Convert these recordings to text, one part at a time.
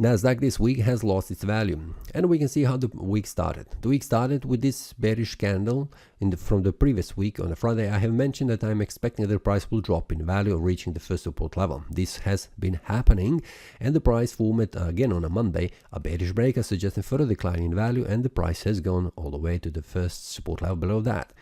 NASDAQ this week has lost its value, and we can see how the week started. The week started with this bearish candle from the previous week. On the Friday, I have mentioned that I'm expecting that the price will drop in value, reaching the first support level. This has been happening, and the price formed again on a Monday a bearish breaker, suggesting further decline in value, and the price has gone all the way to the first support level below that.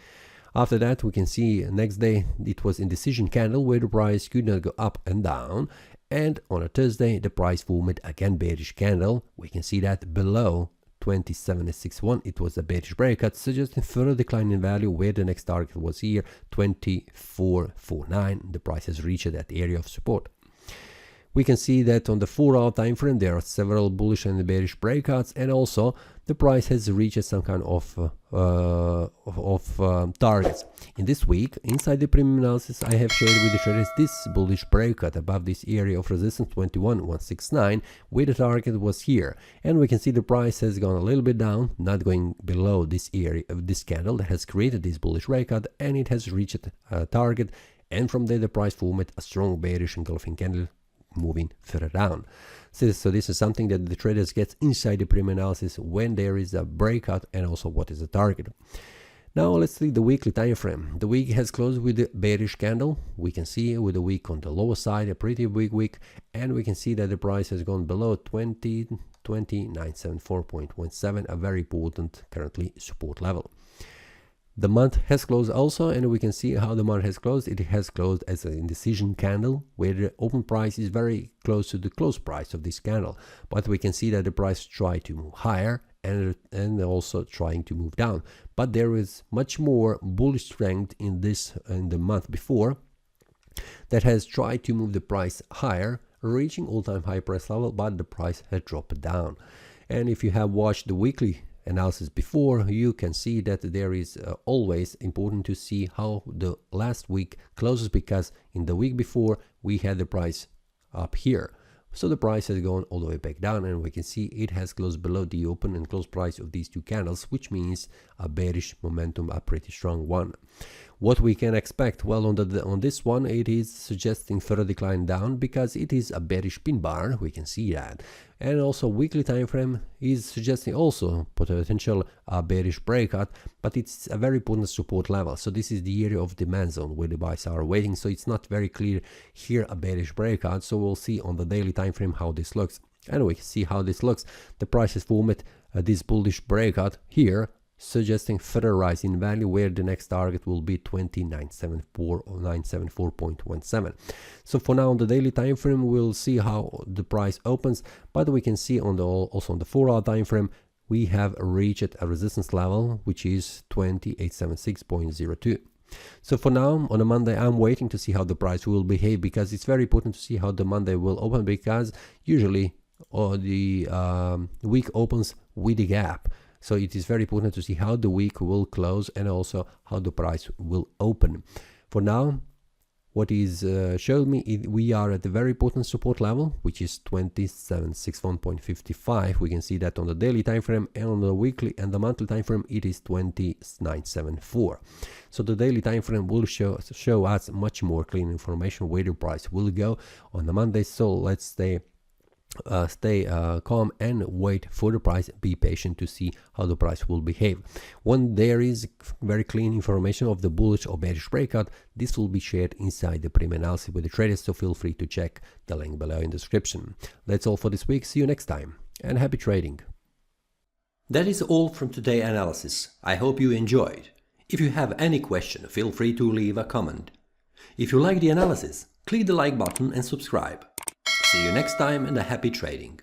After that, we can see next day it was indecision candle where the price could not go up and down. And on a Thursday, the price formed again bearish candle. We can see that below 27.61 it was a bearish breakout, suggesting further decline in value, where the next target was here 24.49. The price has reached that area of support. We can see that on the 4-hour time frame there are several bullish and bearish breakouts, and also the price has reached some kind of targets. In this week, inside the premium analysis, I have shared with the traders this bullish breakout above this area of resistance 21.169, where the target was here, and we can see the price has gone a little bit down, not going below this area of this candle that has created this bullish breakout, and it has reached a target, and from there the price formed a strong bearish engulfing candle, moving further down. So this is something that the traders get inside the premium analysis when there is a breakout, and also what is the target. Now let's see the weekly time frame. The week has closed with a bearish candle. We can see with the week on the lower side a pretty big week, and we can see that the price has gone below 2974.17, a very important currently support level. The month has closed also, and we can see how the month has closed. It has closed as an indecision candle, where the open price is very close to the close price of this candle. But we can see that the price tried to move higher and also trying to move down. But there is much more bullish strength in the month before that has tried to move the price higher, reaching all-time high price level, but the price has dropped down. And if you have watched the weekly analysis before, you can see that there is always important to see how the last week closes, because in the week before we had the price up here, so the price has gone all the way back down, and we can see it has closed below the open and close price of these two candles, which means a bearish momentum, a pretty strong one. What we can expect? Well, on this one, it is suggesting further decline down, because it is a bearish pin bar. We can see that, and also weekly time frame is suggesting also potential bearish breakout, but it's a very important support level. So this is the area of demand zone where the buys are waiting. So it's not very clear here a bearish breakout. So we'll see on the daily time frame how this looks, and we can see how this looks. The price has formed this bullish breakout here, suggesting further rise in value, where the next target will be 2974 or 974.17. So for now on the daily time frame, we'll see how the price opens, but we can see on also on the 4-hour time frame we have reached a resistance level which is 2876.02. So for now on a Monday, I'm waiting to see how the price will behave, because it's very important to see how the Monday will open, because usually the week opens with a gap. So it is very important to see how the week will close and also how the price will open. For now, what is showed me, we are at the very important support level, which is 2761.55. We can see that on the daily time frame, and on the weekly and the monthly time frame it is 2974. So the daily time frame will show us much more clean information where the price will go on the Monday. So let's stay calm and wait for the price. Be patient to see how the price will behave. When there is very clean information of the bullish or bearish breakout, this will be shared inside the premium analysis with the traders, so feel free to check the link below in the description. That's all for this week. See you next time, and happy trading. That is all from today's analysis. I hope you enjoyed. If you have any question, feel free to leave a comment. If you like the analysis, click the like button and subscribe. See you next time, and a happy trading.